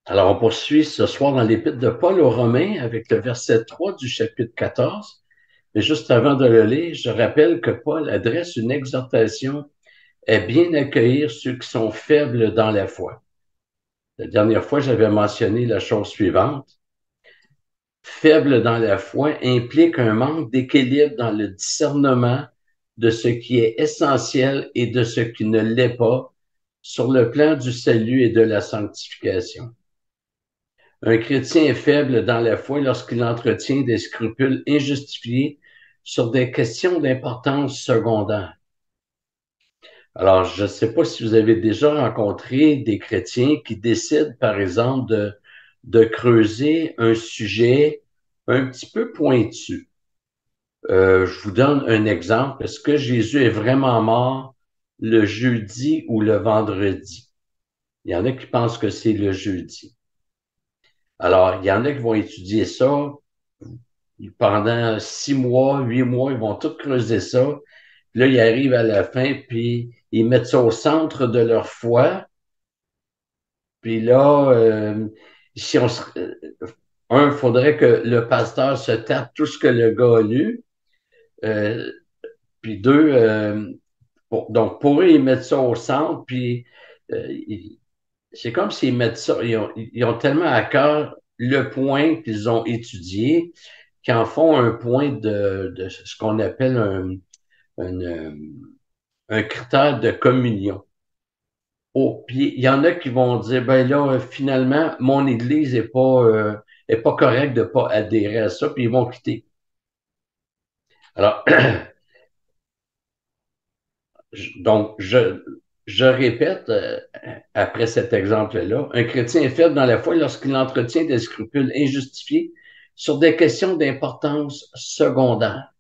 Alors, on poursuit ce soir dans l'Épître de Paul aux Romains avec le verset 3 du chapitre 14. Mais juste avant de le lire, je rappelle que Paul adresse une exhortation à bien accueillir ceux qui sont faibles dans la foi. La dernière fois, j'avais mentionné la chose suivante. Faible dans la foi implique un manque d'équilibre dans le discernement de ce qui est essentiel et de ce qui ne l'est pas sur le plan du salut et de la sanctification. Un chrétien est faible dans la foi lorsqu'il entretient des scrupules injustifiés sur des questions d'importance secondaire. Alors, je ne sais pas si vous avez déjà rencontré des chrétiens qui décident, par exemple, de creuser un sujet un petit peu pointu. Je vous donne un exemple. Est-ce que Jésus est vraiment mort le jeudi ou le vendredi? Il y en a qui pensent que c'est le jeudi. Alors, il y en a qui vont étudier ça pendant 6 mois, 8 mois, ils vont tout creuser ça. Puis là, ils arrivent à la fin, puis ils mettent ça au centre de leur foi. Puis là, si on se, il faudrait que le pasteur se tape tout ce que le gars a lu. Euh, Puis deux, donc pour eux, ils mettent ça au centre, puis c'est comme s'ils mettent ça, ils ont tellement à cœur le point qu'ils ont étudié, qu'ils en font un point de ce qu'on appelle un, un critère de communion. Oh, puis il y en a qui vont dire, ben là, finalement, mon Église est pas correcte de pas adhérer à ça, puis ils vont quitter. Alors, donc, je répète, après cet exemple-là, un chrétien est faible dans la foi lorsqu'il entretient des scrupules injustifiés sur des questions d'importance secondaire.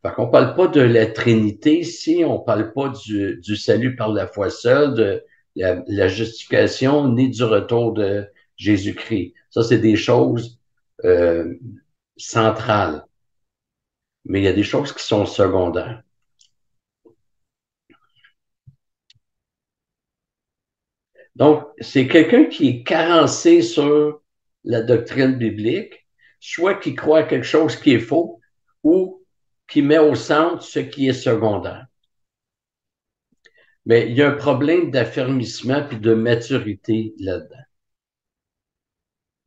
Fait qu'on parle pas de la Trinité ici, on parle pas du salut par la foi seule, de la justification, ni du retour de Jésus-Christ. Ça, c'est des choses euh, centrales. Mais il y a des choses qui sont secondaires. Donc, c'est quelqu'un qui est carencé sur la doctrine biblique, soit qui croit à quelque chose qui est faux, ou qui met au centre ce qui est secondaire. Mais il y a un problème d'affermissement puis de maturité là-dedans.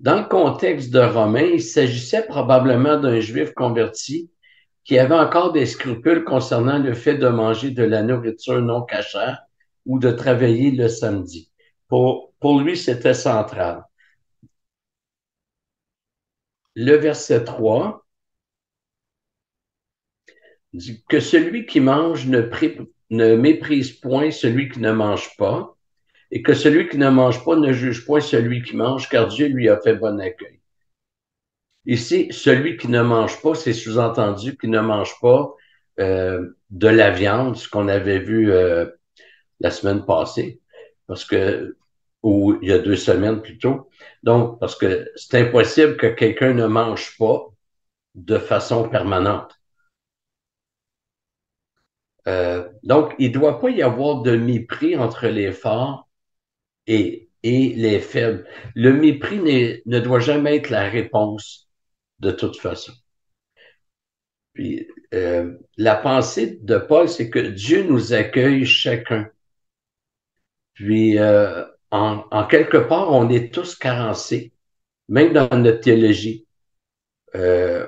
Dans le contexte de Romain, il s'agissait probablement d'un juif converti qui avait encore des scrupules concernant le fait de manger de la nourriture non cachère ou de travailler le samedi. Pour lui, c'était central. Le verset 3 dit que celui qui mange ne méprise point celui qui ne mange pas, et que celui qui ne mange pas ne juge point celui qui mange, car Dieu lui a fait bon accueil. Ici, celui qui ne mange pas, c'est sous-entendu qu'il ne mange pas de la viande, ce qu'on avait vu la semaine passée, parce que ou il y a 2 semaines plutôt. Donc, parce que c'est impossible que quelqu'un ne mange pas de façon permanente. Donc, il ne doit pas y avoir de mépris entre les forts et les faibles. Le mépris ne doit jamais être la réponse de toute façon. Puis, la pensée de Paul, c'est que Dieu nous accueille chacun. Puis, en quelque part, on est tous carencés, même dans notre théologie. Euh,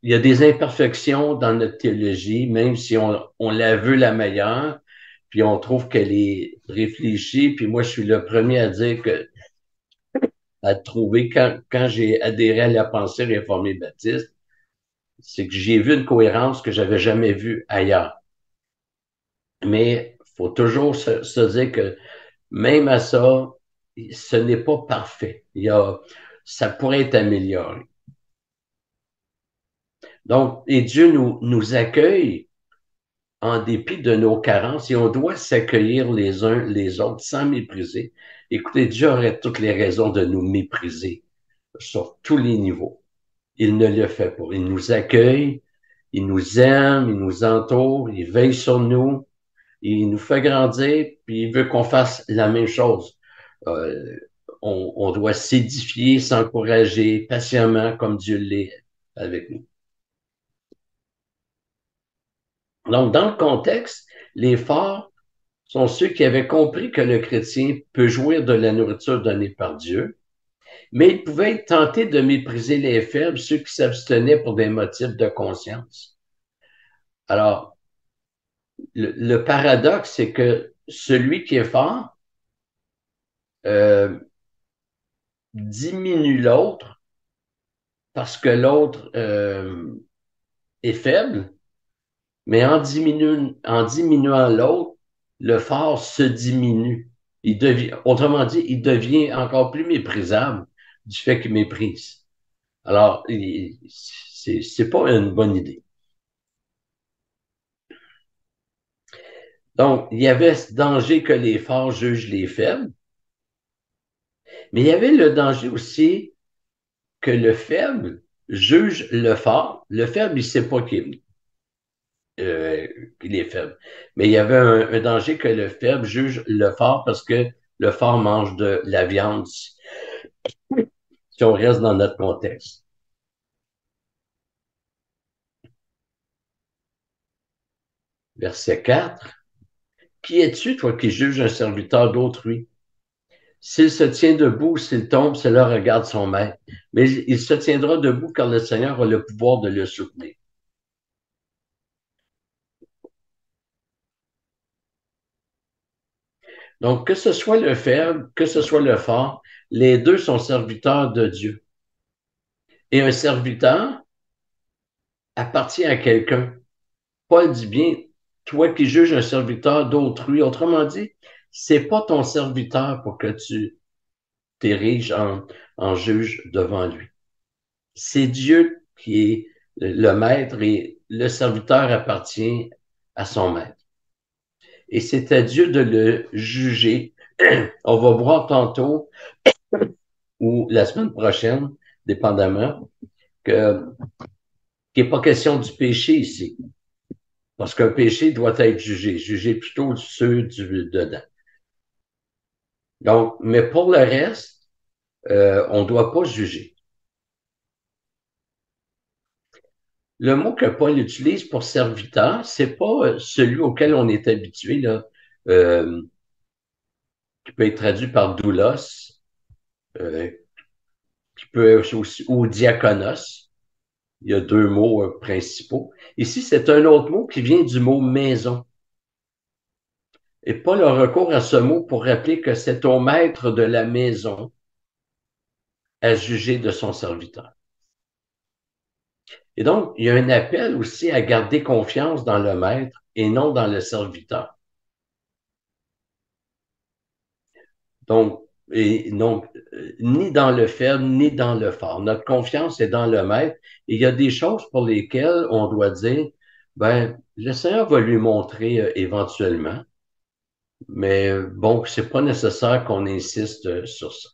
il y a des imperfections dans notre théologie, même si on la veut la meilleure, puis on trouve qu'elle est réfléchie. Puis moi, je suis le premier à dire que, à trouver, quand j'ai adhéré à la pensée réformée baptiste, c'est que j'ai vu une cohérence que j'avais jamais vue ailleurs. Mais il faut toujours se dire que même à ça, ce n'est pas parfait. Ça pourrait être amélioré. Donc, et Dieu nous accueille en dépit de nos carences et on doit s'accueillir les uns les autres sans mépriser. Écoutez, Dieu aurait toutes les raisons de nous mépriser sur tous les niveaux. Il ne le fait pas. Il nous accueille, il nous aime, il nous entoure, il veille sur nous, il nous fait grandir, puis il veut qu'on fasse la même chose. Euh, on doit s'édifier, s'encourager patiemment comme Dieu l'est avec nous. Donc, dans le contexte, les forts sont ceux qui avaient compris que le chrétien peut jouir de la nourriture donnée par Dieu, mais ils pouvaient être tentés de mépriser les faibles, ceux qui s'abstenaient pour des motifs de conscience. Alors, le paradoxe, c'est que celui qui est fort euh, diminue l'autre parce que l'autre est faible, mais en diminuant l'autre, le fort se diminue. Autrement dit, il devient encore plus méprisable du fait qu'il méprise. Alors, c'est pas une bonne idée. Donc, il y avait ce danger que les forts jugent les faibles, mais il y avait le danger aussi que le faible juge le fort. Le faible, il ne sait pas qu'il est faible. Mais il y avait un danger que le faible juge le fort parce que le fort mange de la viande, si on reste dans notre contexte. Verset 4. Qui es-tu, toi, qui juges un serviteur d'autrui? S'il se tient debout, s'il tombe, cela regarde son maître. Mais il se tiendra debout car le Seigneur a le pouvoir de le soutenir. Donc, que ce soit le faible, que ce soit le fort, les deux sont serviteurs de Dieu. Et un serviteur appartient à quelqu'un. Paul dit bien, toi qui juges un serviteur d'autrui, autrement dit, c'est pas ton serviteur pour que tu t'ériges en juge devant lui. C'est Dieu qui est le maître et le serviteur appartient à son maître. Et c'est à Dieu de le juger. On va voir tantôt ou la semaine prochaine, dépendamment, qu'il n'est pas question du péché ici. Parce qu'un péché doit être jugé plutôt ceux du dedans. Donc, mais pour le reste, on ne doit pas juger. Le mot que Paul utilise pour serviteur, c'est pas celui auquel on est habitué, là, euh, qui peut être traduit par doulos, euh, qui peut être aussi, ou diakonos. Il y a deux mots principaux. Ici, c'est un autre mot qui vient du mot maison. Et Paul a recours à ce mot pour rappeler que c'est au maître de la maison à juger de son serviteur. Et donc, il y a un appel aussi à garder confiance dans le maître et non dans le serviteur. Donc, ni dans le faible, ni dans le fort. Notre confiance est dans le maître. Et il y a des choses pour lesquelles on doit dire, ben, le Seigneur va lui montrer éventuellement, mais bon, c'est pas nécessaire qu'on insiste sur ça.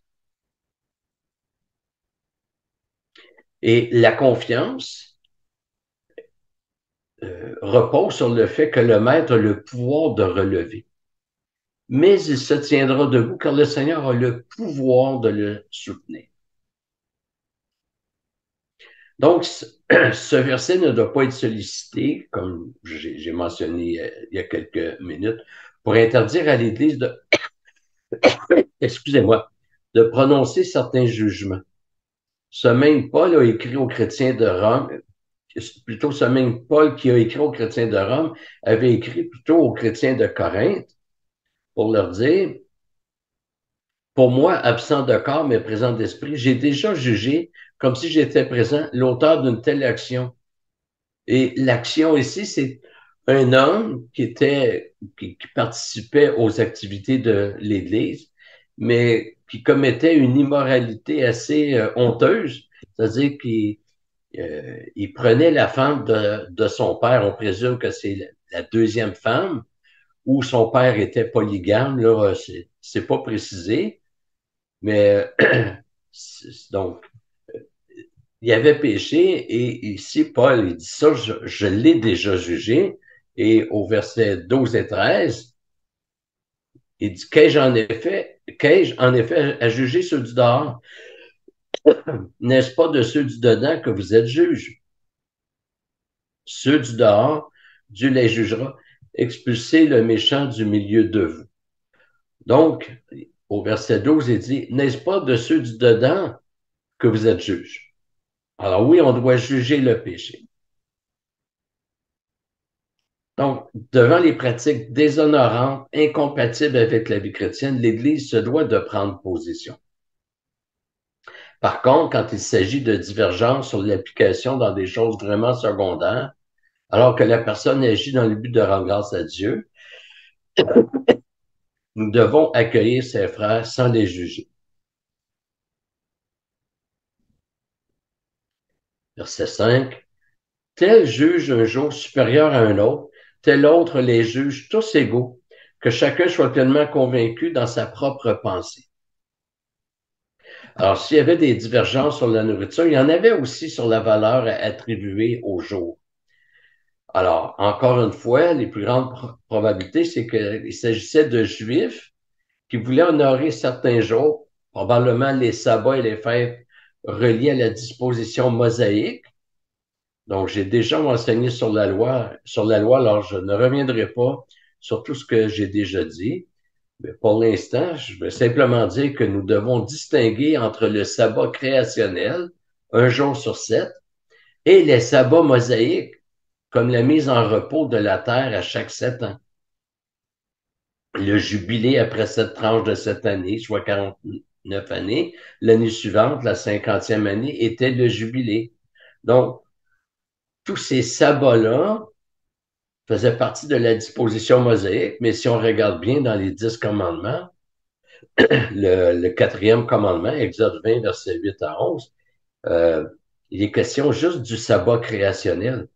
Et la confiance repose sur le fait que le maître a le pouvoir de relever. Mais il se tiendra debout car le Seigneur a le pouvoir de le soutenir. Donc, ce verset ne doit pas être sollicité, comme j'ai mentionné il y a quelques minutes, pour interdire à l'Église de, excusez-moi, de prononcer certains jugements. Ce même Paul a écrit aux chrétiens de Rome, plutôt ce même Paul qui a écrit aux chrétiens de Rome avait écrit plutôt aux chrétiens de Corinthe pour leur dire, pour moi, absent de corps mais présent d'esprit, j'ai déjà jugé, comme si j'étais présent, l'auteur d'une telle action. Et l'action ici, c'est un homme qui participait aux activités de l'Église, mais qui commettait une immoralité assez honteuse, c'est-à-dire qu'il il prenait la femme de son père, on présume que c'est la deuxième femme, ou son père était polygame, là, c'est pas précisé, mais donc, il avait péché et ici, Paul, il dit ça, je l'ai déjà jugé. Et au verset 12 et 13, Il dit, qu'ai-je en effet à juger ceux du dehors? N'est-ce pas de ceux du dedans que vous êtes juges? Ceux du dehors, Dieu les jugera. Expulsez le méchant du milieu de vous. Donc, au verset 12, il dit, n'est-ce pas de ceux du dedans que vous êtes juges? Alors oui, on doit juger le péché. Donc, devant les pratiques déshonorantes, incompatibles avec la vie chrétienne, l'Église se doit de prendre position. Par contre, quand il s'agit de divergences sur l'application dans des choses vraiment secondaires, alors que la personne agit dans le but de rendre grâce à Dieu, nous devons accueillir ses frères sans les juger. Verset 5. Tel juge un jour supérieur à un autre, tel autre les juge tous égaux, que chacun soit pleinement convaincu dans sa propre pensée. Alors, s'il y avait des divergences sur la nourriture, il y en avait aussi sur la valeur attribuée au jour. Alors, encore une fois, les plus grandes probabilités, c'est qu'il s'agissait de Juifs qui voulaient honorer certains jours, probablement les sabbats et les fêtes reliés à la disposition mosaïque. Donc, j'ai déjà enseigné sur la loi, alors je ne reviendrai pas sur tout ce que j'ai déjà dit. Mais pour l'instant, je vais simplement dire que nous devons distinguer entre le sabbat créationnel, un jour sur 7, et les sabbats mosaïques, comme la mise en repos de la terre à chaque 7 ans. Le jubilé après cette tranche de 7 années, soit 49 années, l'année suivante, la 50e année, était le jubilé. Donc, tous ces sabbats-là faisaient partie de la disposition mosaïque, mais si on regarde bien dans les 10 commandements, le quatrième commandement, Exode 20, versets 8 à 11, il est question juste du sabbat créationnel.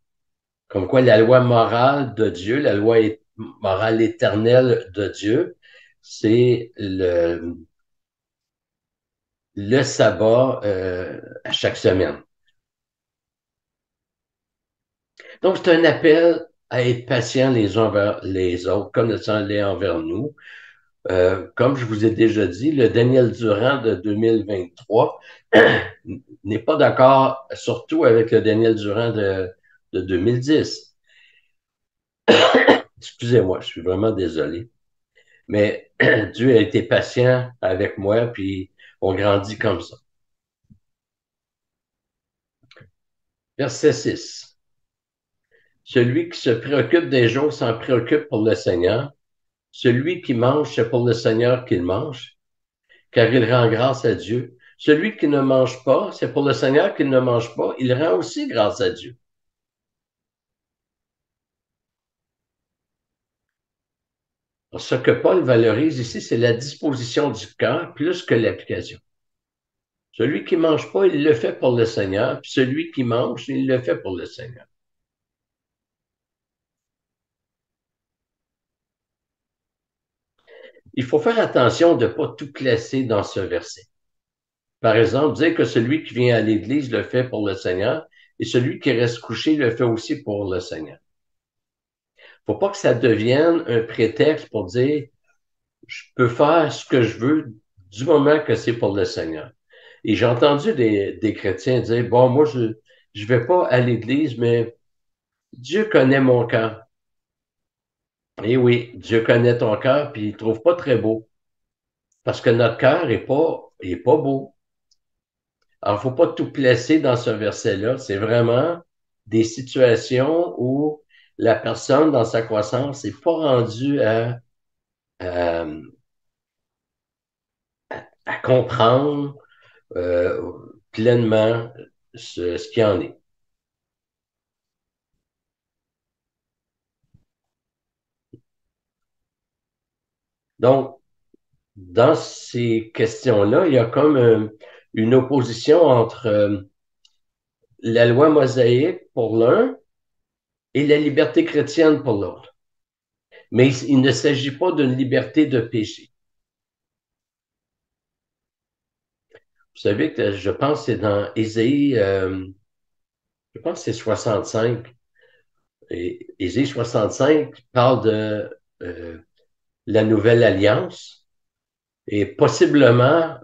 Comme quoi la loi morale de Dieu, la loi morale éternelle de Dieu, c'est le sabbat à chaque semaine. Donc, c'est un appel à être patient les uns envers les autres, comme le sang l'est envers nous. Comme je vous ai déjà dit, le Daniel Durand de 2023 n'est pas d'accord, surtout avec le Daniel Durand de 2010. Excusez-moi, je suis vraiment désolé. Mais Dieu a été patient avec moi, puis on grandit comme ça. Verset 6. Celui qui se préoccupe des jours s'en préoccupe pour le Seigneur. Celui qui mange, c'est pour le Seigneur qu'il mange, car il rend grâce à Dieu. Celui qui ne mange pas, c'est pour le Seigneur qu'il ne mange pas, il rend aussi grâce à Dieu. Alors, ce que Paul valorise ici, c'est la disposition du cœur plus que l'application. Celui qui ne mange pas, il le fait pour le Seigneur, puis celui qui mange, il le fait pour le Seigneur. Il faut faire attention de ne pas tout classer dans ce verset. Par exemple, dire que celui qui vient à l'Église le fait pour le Seigneur et celui qui reste couché le fait aussi pour le Seigneur. Il ne faut pas que ça devienne un prétexte pour dire je peux faire ce que je veux du moment que c'est pour le Seigneur. Et j'ai entendu des chrétiens dire bon, moi, je ne vais pas à l'Église, mais Dieu connaît mon cœur. Et oui, Dieu connaît ton cœur, puis il ne trouve pas très beau. Parce que notre cœur est pas beau. Alors, il ne faut pas tout placer dans ce verset-là. C'est vraiment des situations où la personne, dans sa croissance, n'est pas rendue à, à comprendre euh, pleinement ce qu'il en est. Donc, dans ces questions-là, il y a comme une opposition entre la loi mosaïque pour l'un et la liberté chrétienne pour l'autre. Mais il ne s'agit pas d'une liberté de péché. Vous savez que je pense que c'est dans Ésaïe, je pense que c'est 65. Et Ésaïe 65 parle de la nouvelle alliance et possiblement,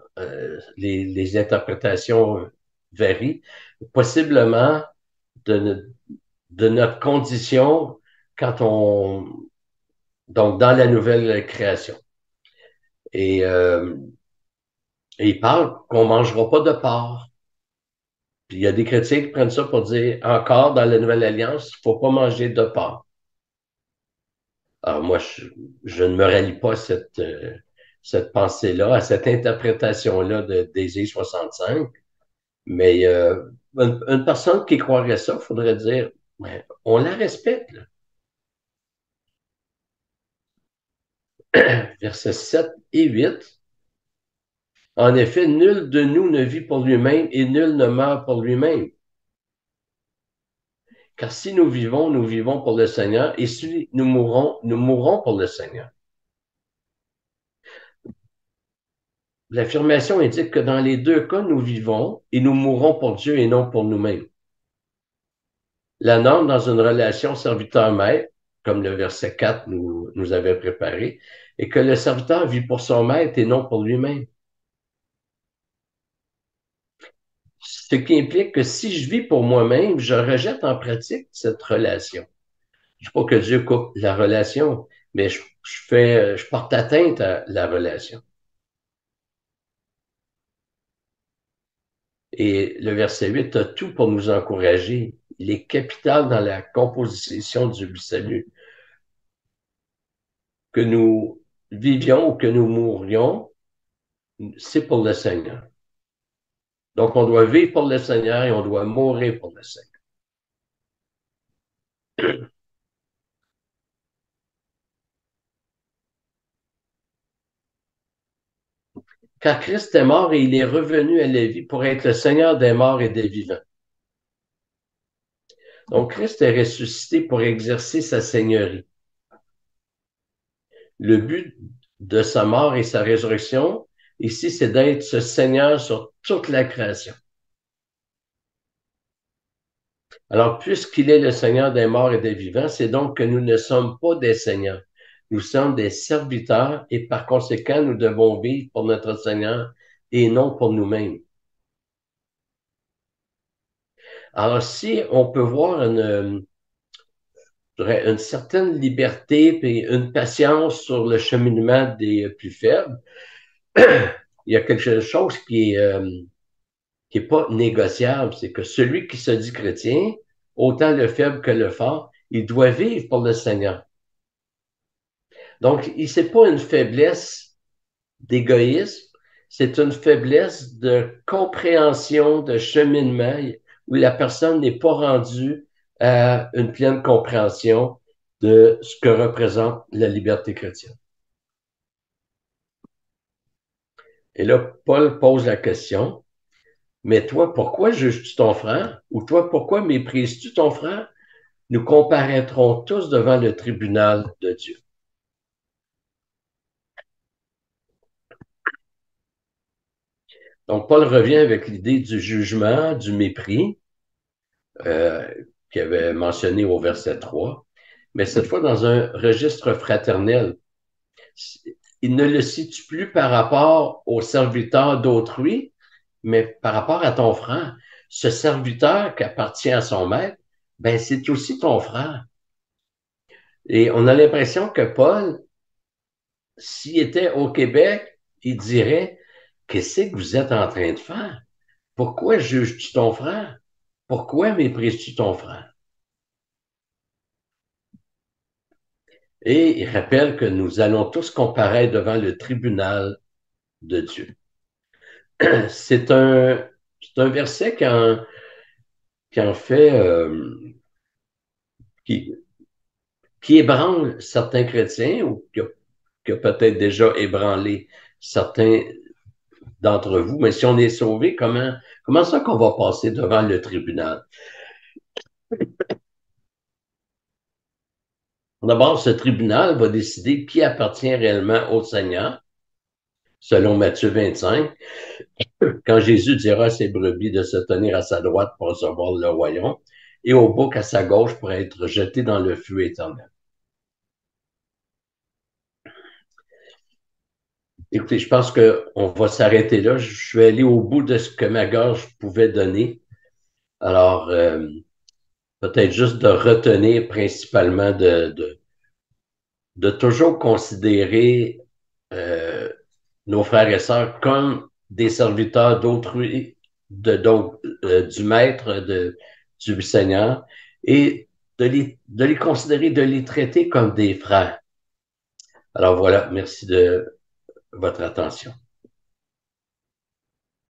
les interprétations varient, possiblement de, de notre condition quand on, donc dans la nouvelle création. Et, euh, et il parle qu'on ne mangera pas de porc. Puis il y a des chrétiens qui prennent ça pour dire encore dans la nouvelle alliance, il ne faut pas manger de porc. Alors moi, je ne me rallie pas à cette pensée-là, à cette interprétation-là d'Ésaïe 65, mais une personne qui croirait ça, il faudrait dire, ouais, on la respecte. Là. Versets 7 et 8. En effet, nul de nous ne vit pour lui-même et nul ne meurt pour lui-même. Car si nous vivons pour le Seigneur, et si nous mourrons pour le Seigneur. L'affirmation indique que dans les deux cas, nous vivons et nous mourrons pour Dieu et non pour nous-mêmes. La norme dans une relation serviteur-maître, comme le verset 4 nous avait préparé, est que le serviteur vit pour son maître et non pour lui-même. Ce qui implique que si je vis pour moi-même, je rejette en pratique cette relation. Je ne dis pas que Dieu coupe la relation, mais je porte atteinte à la relation. Et le verset 8 a tout pour nous encourager. Il est capital dans la composition du salut. Que nous vivions ou que nous mourions, c'est pour le Seigneur. Donc, on doit vivre pour le Seigneur et on doit mourir pour le Seigneur. Car Christ est mort et il est revenu à la vie pour être le Seigneur des morts et des vivants. Donc, Christ est ressuscité pour exercer sa seigneurie. Le but de sa mort et sa résurrection, ici, c'est d'être ce Seigneur sur toute la création. Alors, puisqu'il est le Seigneur des morts et des vivants, c'est donc que nous ne sommes pas des seigneurs. Nous sommes des serviteurs et par conséquent, nous devons vivre pour notre Seigneur et non pour nous-mêmes. Alors, si on peut voir une certaine liberté et une patience sur le cheminement des plus faibles, il y a quelque chose qui est pas négociable, c'est que celui qui se dit chrétien, autant le faible que le fort, il doit vivre pour le Seigneur. Donc, c'est pas une faiblesse d'égoïsme, c'est une faiblesse de compréhension, de cheminement, où la personne n'est pas rendue à une pleine compréhension de ce que représente la liberté chrétienne. Et là, Paul pose la question, mais toi, pourquoi juges-tu ton frère? Ou toi, pourquoi méprises-tu ton frère? Nous comparaîtrons tous devant le tribunal de Dieu. Donc, Paul revient avec l'idée du jugement, du mépris, euh, qu'il avait mentionné au verset 3, mais cette fois dans un registre fraternel. Il ne le situe plus par rapport au serviteur d'autrui, mais par rapport à ton frère. Ce serviteur qui appartient à son maître, ben, c'est aussi ton frère. Et on a l'impression que Paul, s'il était au Québec, il dirait, qu'est-ce que vous êtes en train de faire? Pourquoi juges-tu ton frère? Pourquoi méprises-tu ton frère? Et il rappelle que nous allons tous comparaître devant le tribunal de Dieu. C'est c'est un verset qui en fait, qui, qui ébranle certains chrétiens ou qui a peut-être déjà ébranlé certains d'entre vous. Mais si on est sauvé, comment ça qu'on va passer devant le tribunal? D'abord, ce tribunal va décider qui appartient réellement au Seigneur, selon Matthieu 25, quand Jésus dira à ses brebis de se tenir à sa droite pour recevoir le royaume et au bouc à sa gauche pour être jeté dans le feu éternel. Écoutez, je pense qu'on va s'arrêter là. Je suis allé au bout de ce que ma gorge pouvait donner. Alors, peut-être juste de retenir principalement de toujours considérer euh, nos frères et sœurs comme des serviteurs d'autrui, donc du Maître, du Seigneur, et de les considérer, de les traiter comme des frères. Alors voilà, merci de votre attention.